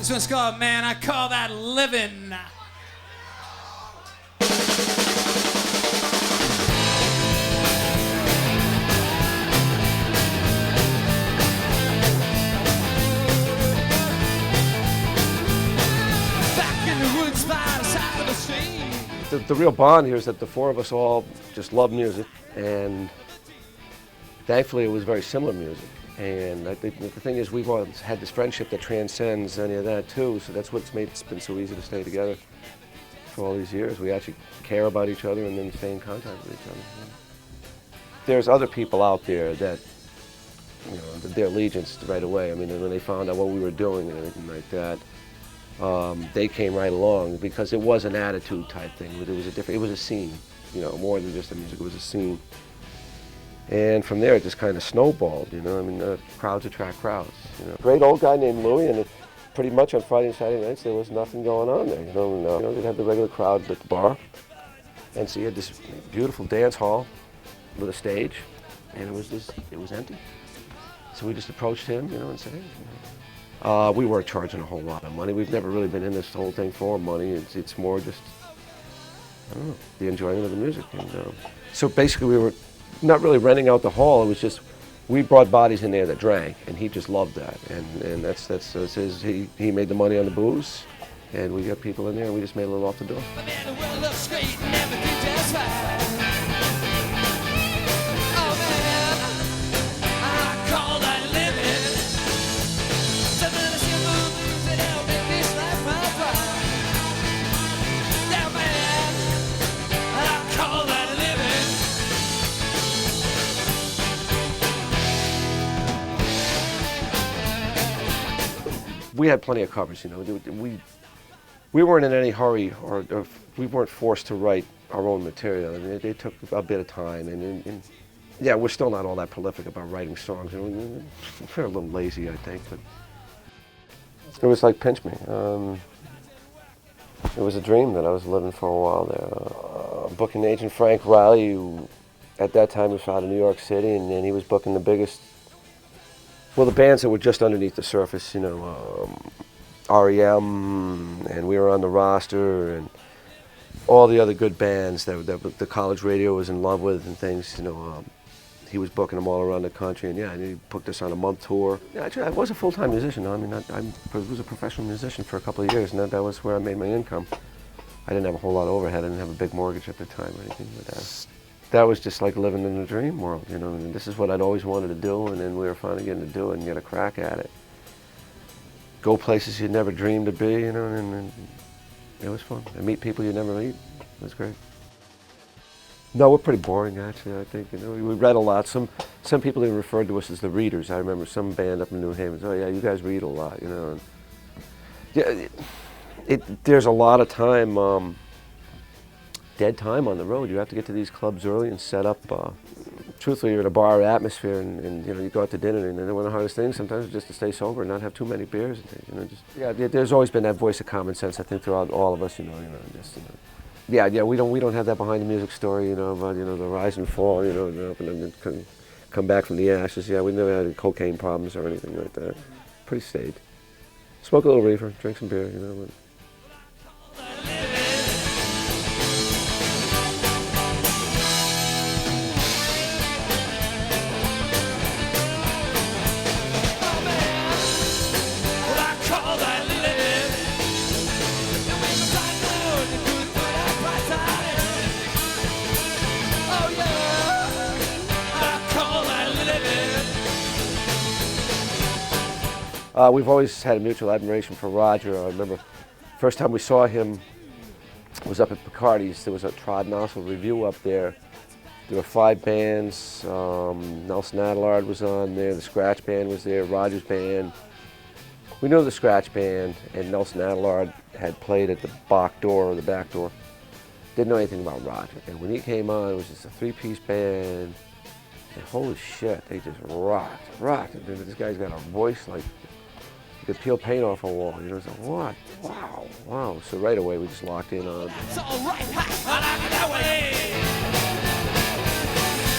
This one's called Man, I Call That Living. Back in the woods by the side of the stream. The real bond here is that the four of us all just love music, and thankfully it was very similar music. And I think the thing is, we've always had this friendship that transcends any of that too, so that's what's made it been so easy to stay together for all these years. We actually care about each other and then stay in contact with each other. There's other people out there that, you know, their allegiance right away. I mean, when they found out what we were doing and everything like that, they came right along because it was an attitude type thing. It was a scene, you know, more than just the music. It was a scene. And from there, it just kind of snowballed, you know. I mean, crowds attract crowds, you know. Great old guy named Louie, and pretty much on Friday and Saturday nights, there was nothing going on there, you know. And, they'd have the regular crowd at the bar, and so you had this beautiful dance hall with a stage, and it was empty. So we just approached him, you know, and said, hey, you know. We weren't charging a whole lot of money. We've never really been in this whole thing for money. It's more just, I don't know, the enjoyment of the music. And so basically, we were not really renting out the hall. It was just, we brought bodies in there that drank, and he just loved that. And that's his, he made the money on the booze, and we got people in there, and we just made a little off the door. We had plenty of covers, you know. We weren't in any hurry, or we weren't forced to write our own material. I mean, they took a bit of time, and yeah, we're still not all that prolific about writing songs. And we're a little lazy, I think, but it was like Pinch Me. It was a dream that I was living for a while there. Booking agent Frank Riley, who at that time was out of New York City, and he was booking the biggest, well, the bands that were just underneath the surface, you know, REM, and we were on the roster, and all the other good bands that the college radio was in love with and things, you know. He was booking them all around the country, and yeah, and he booked us on a month tour. Yeah, actually, I was a full-time musician. I mean, I was a professional musician for a couple of years, and that was where I made my income. I didn't have a whole lot of overhead. I didn't have a big mortgage at the time or anything like that. That was just like living in a dream world, you know. And this is what I'd always wanted to do, and then we were finally getting to do it and get a crack at it. Go places you'd never dreamed to be, you know, and it was fun. And meet people you never meet. It was great. No, we're pretty boring, actually, I think. You know, we read a lot. Some people even referred to us as the readers. I remember some band up in New Haven, oh yeah, you guys read a lot, you know. And yeah, there's a lot of time, dead time on the road. You have to get to these clubs early and set up. Truthfully, you're in a bar atmosphere, and you know, you go out to dinner, and one of the hardest things sometimes is just to stay sober and not have too many beers. And things, you know, just yeah. There's always been that voice of common sense, I think, throughout all of us. You know, just you know. Yeah. We don't have that behind the music story, you know, about, you know, the rise and fall, you know, and then come back from the ashes. Yeah, we never had any cocaine problems or anything like that. Pretty staid. Smoke a little reefer, drink some beer, you know. But we've always had a mutual admiration for Roger. I remember first time we saw him was up at Picardi's. There was a Trod Nozzle review up there. There were 5 bands. Nelson Adelaide was on there. The Scratch Band was there. Roger's band. We knew the Scratch Band, and Nelson Adelaide had played at the back door. Didn't know anything about Roger. And when he came on, it was just a 3-piece band. And holy shit, they just rocked. And this guy's got a voice like you could peel paint off a wall. You know, it's like, what? Wow. So right away we just locked in on. It's all right. I like it that way.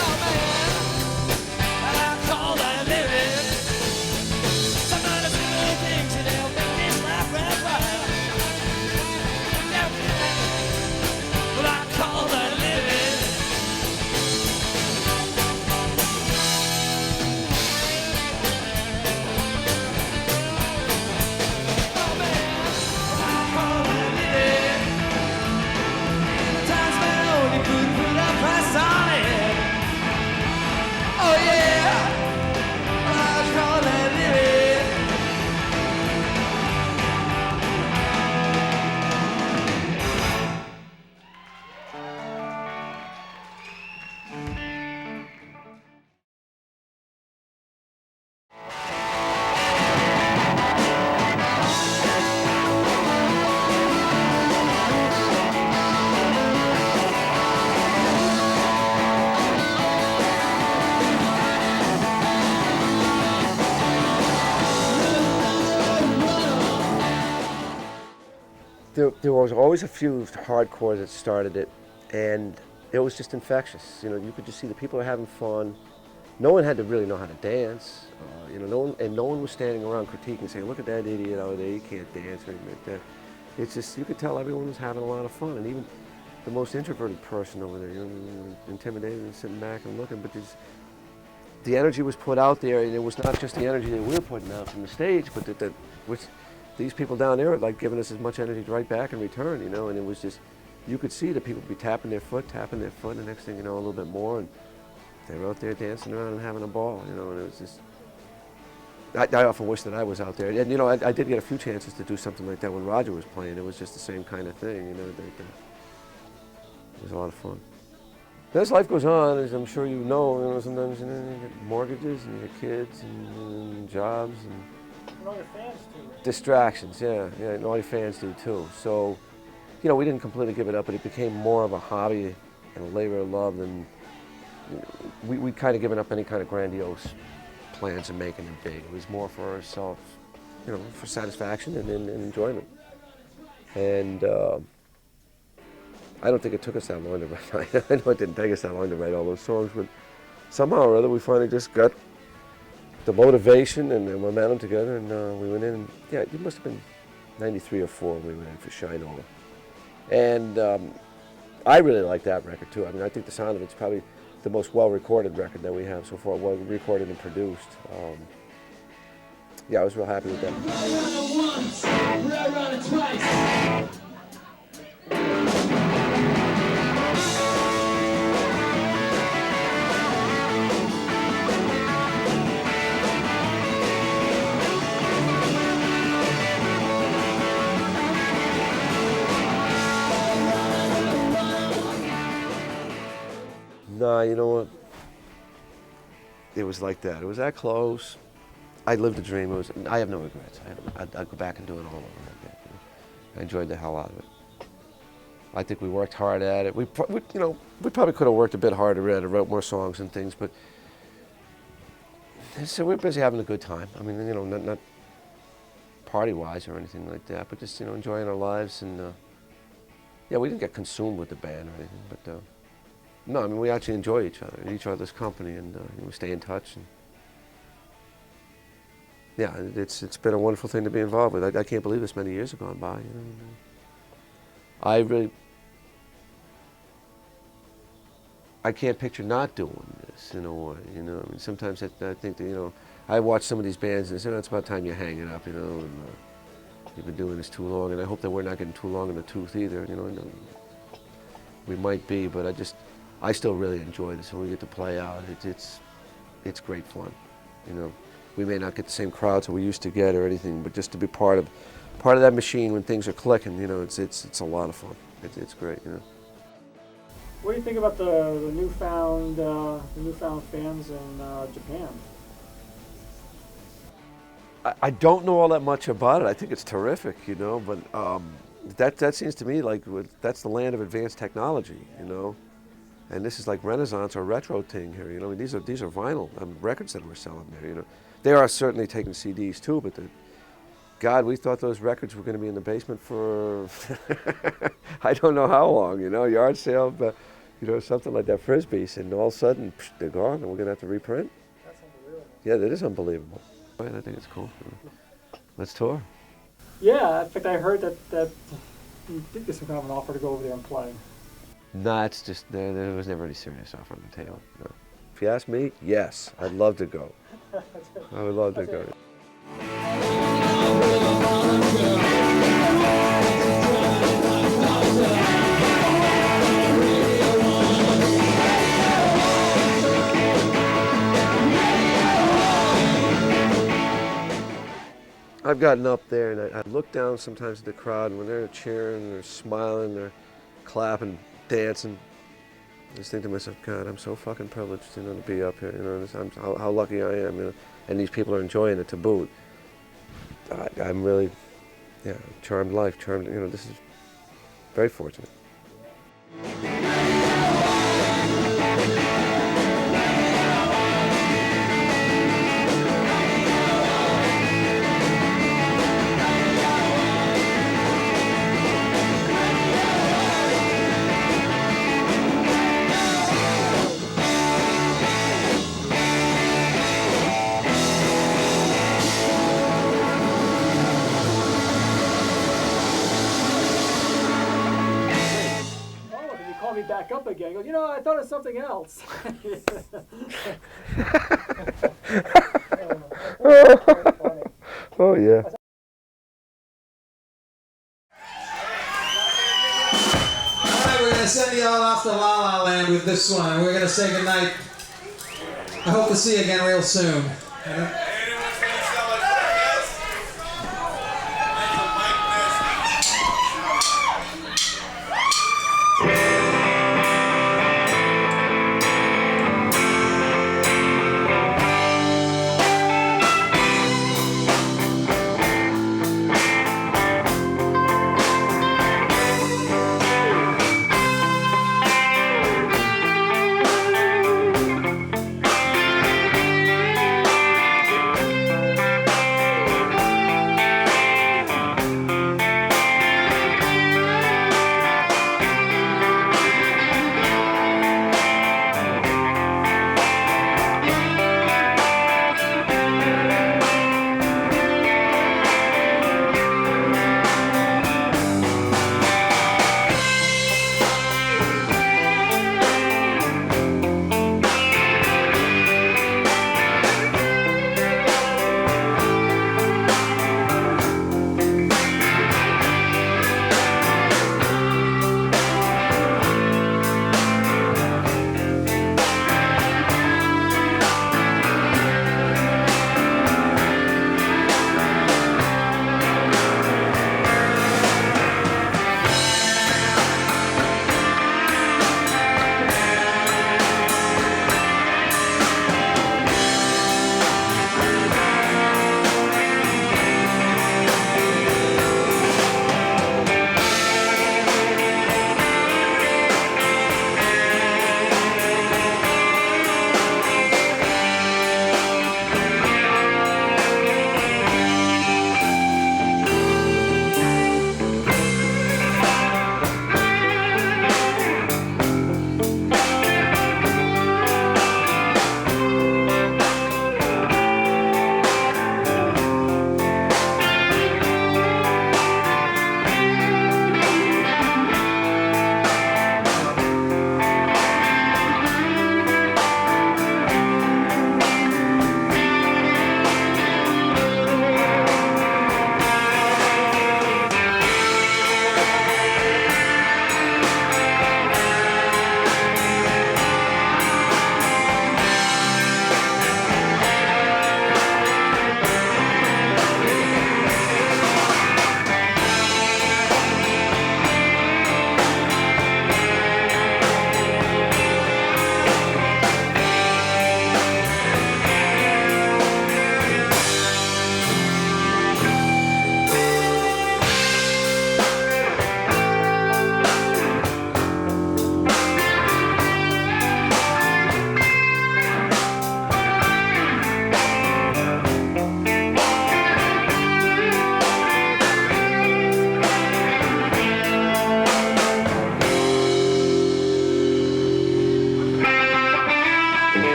Oh man, I call that living. Sometimes little things that help make this life there was always a few hardcores that started it, and it was just infectious. You know, you could just see the people were having fun. No one had to really know how to dance. You know, no one was standing around critiquing, saying, "Look at that idiot over there, he can't dance," or anything like that. It's just, you could tell everyone was having a lot of fun, and even the most introverted person over there, you know, intimidated and sitting back and looking, but the energy was put out there, and it was not just the energy that we were putting out from the stage, but which these people down there were like giving us as much energy right back in return, you know, and it was just, you could see that people would be tapping their foot, and the next thing you know, a little bit more, and they were out there dancing around and having a ball, you know, and it was just, I often wish that I was out there. And, you know, I did get a few chances to do something like that when Roger was playing. It was just the same kind of thing, you know. It was a lot of fun. As life goes on, as I'm sure you know, sometimes you get mortgages and you get kids and jobs and all your fans too. Distractions, yeah, and all your fans do too. So, you know, we didn't completely give it up, but it became more of a hobby and a labor of love than, you know, we'd kind of given up any kind of grandiose plans of making it big. It was more for ourselves, you know, for satisfaction and enjoyment. And I don't think it took us that long to write. I know it didn't take us that long to write all those songs, but somehow or other we finally just got the motivation and the momentum together, and we went in. And, yeah, it must have been '93 or '4 when we went in for Shine Over. And I really like that record too. I mean, I think the sound of it's probably the most well-recorded record that we have so far, well recorded and produced. Yeah, I was real happy with that. Nah, you know what? It was like that. It was that close. I lived the dream. I have no regrets. I'd go back and do it all over again. You know? I enjoyed the hell out of it. I think we worked hard at it. We probably could have worked a bit harder at it, wrote more songs and things, but so we're busy having a good time. I mean, you know, not party-wise or anything like that, but just, you know, enjoying our lives. And yeah, we didn't get consumed with the band or anything, but no, I mean, we actually enjoy each other and each other's company, and we stay in touch. And yeah, it's been a wonderful thing to be involved with. I can't believe this many years have gone by. You know? I can't picture not doing this in a way. You know, I mean, sometimes I think that, you know, I watch some of these bands and I say, oh, it's about time you hang it up. You know, and you've been doing this too long, and I hope that we're not getting too long in the tooth either. You know, and, we might be, but I still really enjoy this, and we get to play out. It's great fun, you know. We may not get the same crowds that we used to get or anything, but just to be part of that machine when things are clicking, you know, it's a lot of fun. It's great, you know. What do you think about the newfound fans in Japan? I don't know all that much about it. I think it's terrific, you know, but that seems to me like that's the land of advanced technology, you know. And this is like Renaissance or retro thing here, you know. I mean, these are vinyl records that we're selling there, you know. They are certainly taking CDs too, but God, we thought those records were going to be in the basement for I don't know how long, you know, yard sale, but, you know, something like that, Frisbees, and all of a sudden they're gone, and we're going to have to reprint. That's unbelievable. Yeah, that is unbelievable. I think it's cool. Let's tour. Yeah, in fact, I heard that you did get some kind of an offer to go over there and play. No, it's just, there was never any serious offer on the table. No. If you ask me, yes, I'd love to go. I would love to go. I've gotten up there and I look down sometimes at the crowd, and when they're cheering, they're smiling, they're clapping, dancing, I just think to myself, God, I'm so fucking privileged, you know, to be up here. You know, how lucky I am, you know, and these people are enjoying it to boot. I'm really, yeah, charmed life, you know, this is very fortunate. back up again. He goes, you know, I thought of something else. Oh yeah. All right, we're going to send you all off to La La Land with this one. We're going to say goodnight. I hope to see you again real soon.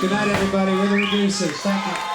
Good night, everybody. We're the Reducers. Thank you.